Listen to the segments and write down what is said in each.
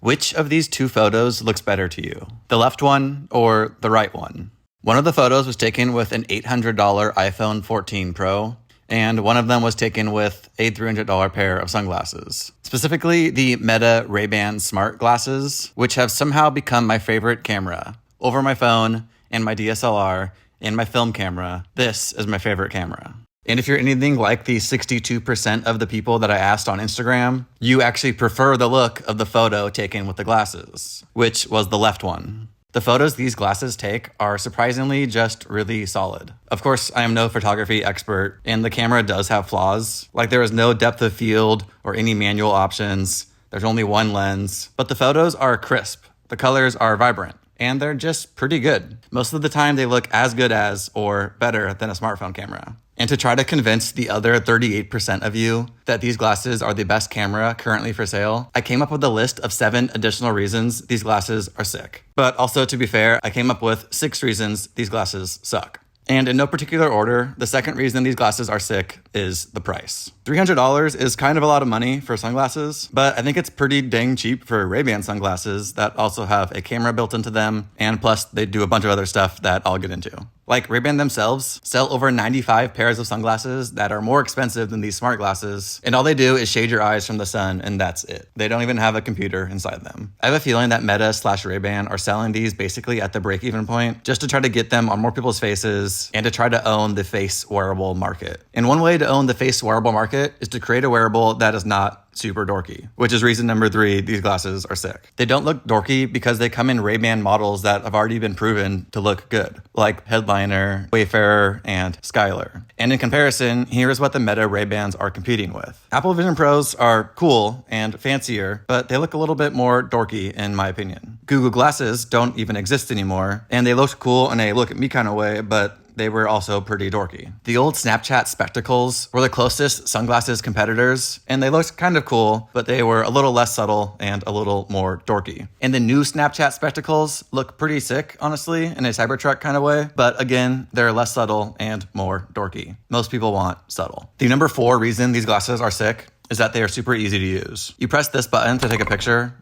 Which of these two photos looks better to you? The left one or the right one? One of the photos was taken with an $800 iPhone 14 Pro, and one of them was taken with a $300 pair of sunglasses. Specifically, the Meta Ray-Ban Smart Glasses, which have somehow become my favorite camera. Over my phone, and my DSLR, and my film camera, this is my favorite camera. And if you're anything like the 62% of the people that I asked on Instagram, you actually prefer the look of the photo taken with the glasses, which was the left one. The photos these glasses take are surprisingly just really solid. Of course, I am no photography expert, and the camera does have flaws. Like there is no depth of field or any manual options. There's only one lens, but the photos are crisp. The colors are vibrant. And they're just pretty good. Most of the time they look as good as or better than a smartphone camera. And to try to convince the other 38% of you that these glasses are the best camera currently for sale, I came up with a list of 7 additional reasons these glasses are sick. But also, to be fair, I came up with 6 reasons these glasses suck. And in no particular order, the second reason these glasses are sick is the price. $300 is kind of a lot of money for sunglasses, but I think it's pretty dang cheap for Ray-Ban sunglasses that also have a camera built into them, and plus they do a bunch of other stuff that I'll get into. Like Ray-Ban themselves sell over 95 pairs of sunglasses that are more expensive than these smart glasses, and all they do is shade your eyes from the sun, and that's it. They don't even have a computer inside them. I have a feeling that Meta/Ray-Ban are selling these basically at the break-even point just to try to get them on more people's faces and to try to own the face wearable market. And one way to own the face wearable market is to create a wearable that is not super dorky, which is reason number 3 these glasses are sick. They don't look dorky because they come in Ray-Ban models that have already been proven to look good, like Headliner, Wayfarer, and Skylar. And in comparison, here is what the Meta Ray-Bans are competing with. Apple Vision Pros are cool and fancier, but they look a little bit more dorky in my opinion. Google Glasses don't even exist anymore, and they looked cool in a look at me kind of way, but they were also pretty dorky. The old Snapchat spectacles were the closest sunglasses competitors, and they looked kind of cool, but they were a little less subtle and a little more dorky. And the new Snapchat spectacles look pretty sick, honestly, in a Cybertruck kind of way, but again, they're less subtle and more dorky. Most people want subtle. The number 4 reason these glasses are sick is that they are super easy to use. You press this button to take a picture,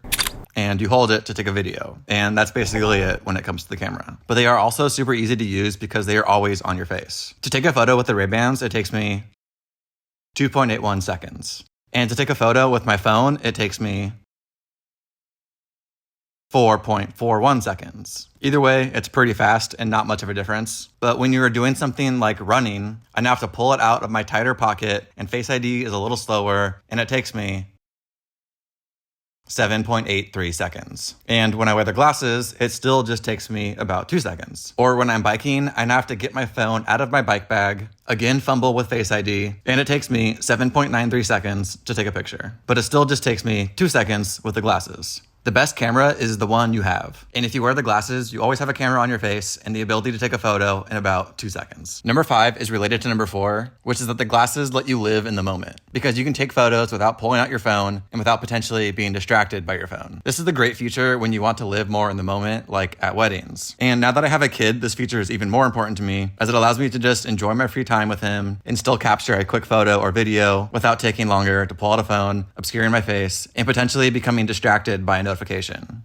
and you hold it to take a video. And that's basically it when it comes to the camera. But they are also super easy to use because they are always on your face. To take a photo with the Ray-Bans, it takes me 2.81 seconds. And to take a photo with my phone, it takes me 4.41 seconds. Either way, it's pretty fast and not much of a difference. But when you're doing something like running, I now have to pull it out of my tighter pocket, and Face ID is a little slower, and it takes me 7.83 seconds. And when I wear the glasses, it still just takes me about 2 seconds. Or when I'm biking, I now have to get my phone out of my bike bag, again fumble with Face ID, and it takes me 7.93 seconds to take a picture. But it still just takes me 2 seconds with the glasses. The best camera is the one you have. And if you wear the glasses, you always have a camera on your face and the ability to take a photo in about 2 seconds. Number 5 is related to number 4, which is that the glasses let you live in the moment because you can take photos without pulling out your phone and without potentially being distracted by your phone. This is the great feature when you want to live more in the moment, like at weddings. And now that I have a kid, this feature is even more important to me as it allows me to just enjoy my free time with him and still capture a quick photo or video without taking longer to pull out a phone, obscuring my face, and potentially becoming distracted by a notification.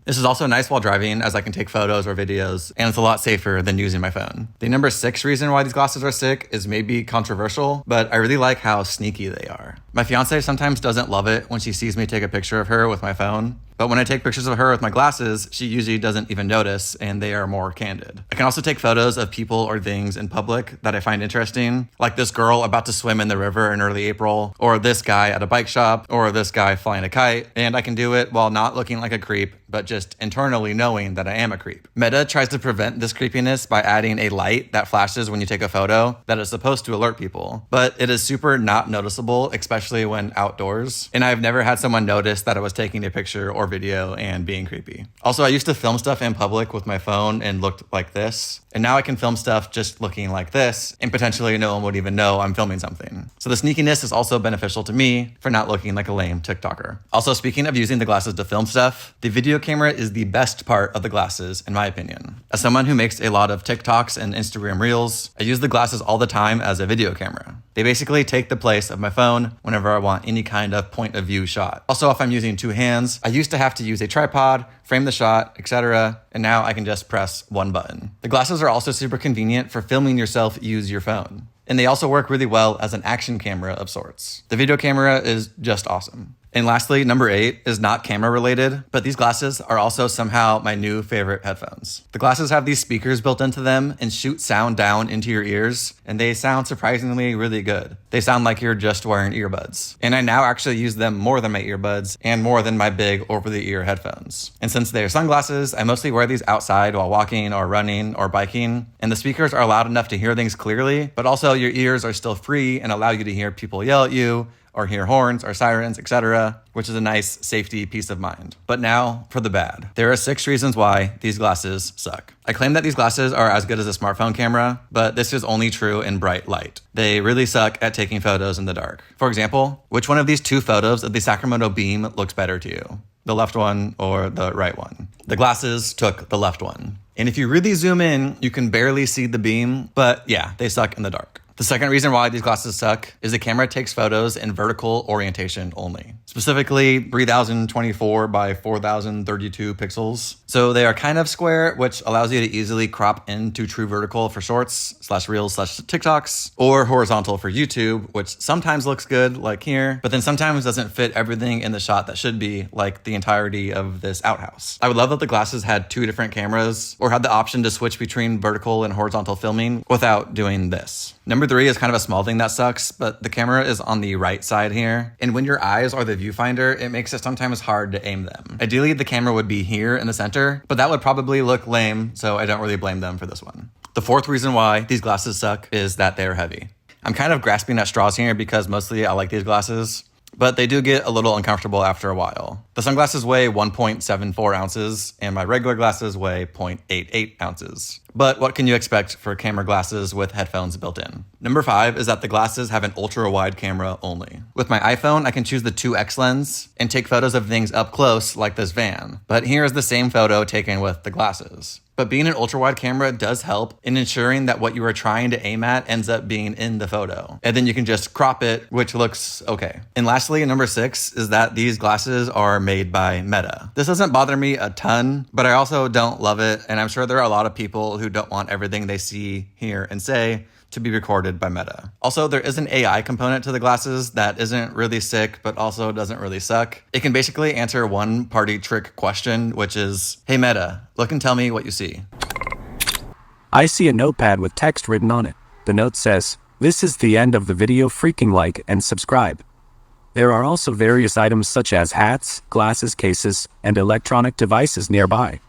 This is also nice while driving as I can take photos or videos, and it's a lot safer than using my phone. The number 6 reason why these glasses are sick is maybe controversial, but I really like how sneaky they are. My fiance sometimes doesn't love it when she sees me take a picture of her with my phone, but when I take pictures of her with my glasses, she usually doesn't even notice, and they are more candid. I can also take photos of people or things in public that I find interesting, like this girl about to swim in the river in early April, or this guy at a bike shop, or this guy flying a kite, and I can do it while not looking like a creep, but just internally knowing that I am a creep. Meta tries to prevent this creepiness by adding a light that flashes when you take a photo that is supposed to alert people, but it is super not noticeable, especially when outdoors, and I've never had someone notice that I was taking a picture or video and being creepy. Also, I used to film stuff in public with my phone and looked like this, and now I can film stuff just looking like this, and potentially no one would even know I'm filming something. So the sneakiness is also beneficial to me for not looking like a lame TikToker. Also, speaking of using the glasses to film stuff, the video camera is the best part of the glasses, in my opinion. As someone who makes a lot of TikToks and Instagram Reels, I use the glasses all the time as a video camera. They basically take the place of my phone whenever I want any kind of point of view shot. Also, if I'm using 2 hands, I used to to have to use a tripod, frame the shot, etc. And now I can just press one button. The glasses are also super convenient for filming yourself use your phone. And they also work really well as an action camera of sorts. The video camera is just awesome. And lastly, number 8 is not camera related, but these glasses are also somehow my new favorite headphones. The glasses have these speakers built into them and shoot sound down into your ears, and they sound surprisingly really good. They sound like you're just wearing earbuds. And I now actually use them more than my earbuds and more than my big over-the-ear headphones. And since they're sunglasses, I mostly wear these outside while walking or running or biking, and the speakers are loud enough to hear things clearly, but also your ears are still free and allow you to hear people yell at you, or hear horns or sirens, etc., which is a nice safety peace of mind. But now for the bad. There are 6 reasons why these glasses suck. I claim that these glasses are as good as a smartphone camera, but this is only true in bright light. They really suck at taking photos in the dark. For example, which one of these 2 photos of the Sacramento beam looks better to you? The left one or the right one? The glasses took the left one. And if you really zoom in, you can barely see the beam, but yeah, they suck in the dark. The second reason why these glasses suck is the camera takes photos in vertical orientation only, specifically 3024 by 4032 pixels. So they are kind of square, which allows you to easily crop into true vertical for shorts / reels / TikToks, or horizontal for YouTube, which sometimes looks good like here, but then sometimes doesn't fit everything in the shot that should be, like the entirety of this outhouse. I would love that the glasses had 2 different cameras or had the option to switch between vertical and horizontal filming without doing this. Number 3 is kind of a small thing that sucks, but the camera is on the right side here. And when your eyes are the viewfinder, it makes it sometimes hard to aim them. Ideally, the camera would be here in the center, but that would probably look lame, so I don't really blame them for this one. The 4th reason why these glasses suck is that they're heavy. I'm kind of grasping at straws here because mostly I like these glasses, but they do get a little uncomfortable after a while. The sunglasses weigh 1.74 ounces, and my regular glasses weigh 0.88 ounces. But what can you expect for camera glasses with headphones built in? Number 5 is that the glasses have an ultra-wide camera only. With my iPhone, I can choose the 2x lens and take photos of things up close like this van. But here is the same photo taken with the glasses. But being an ultra-wide camera does help in ensuring that what you are trying to aim at ends up being in the photo. And then you can just crop it, which looks okay. And lastly, number 6 is that these glasses are made by Meta. This doesn't bother me a ton, but I also don't love it. And I'm sure there are a lot of people who don't want everything they see, hear, and say to be recorded by Meta. Also, there is an AI component to the glasses that isn't really sick, but also doesn't really suck. It can basically answer one party trick question, which is, hey Meta, look and tell me what you see. I see a notepad with text written on it. The note says, "This is the end of the video, freaking like and subscribe." There are also various items such as hats, glasses cases, and electronic devices nearby.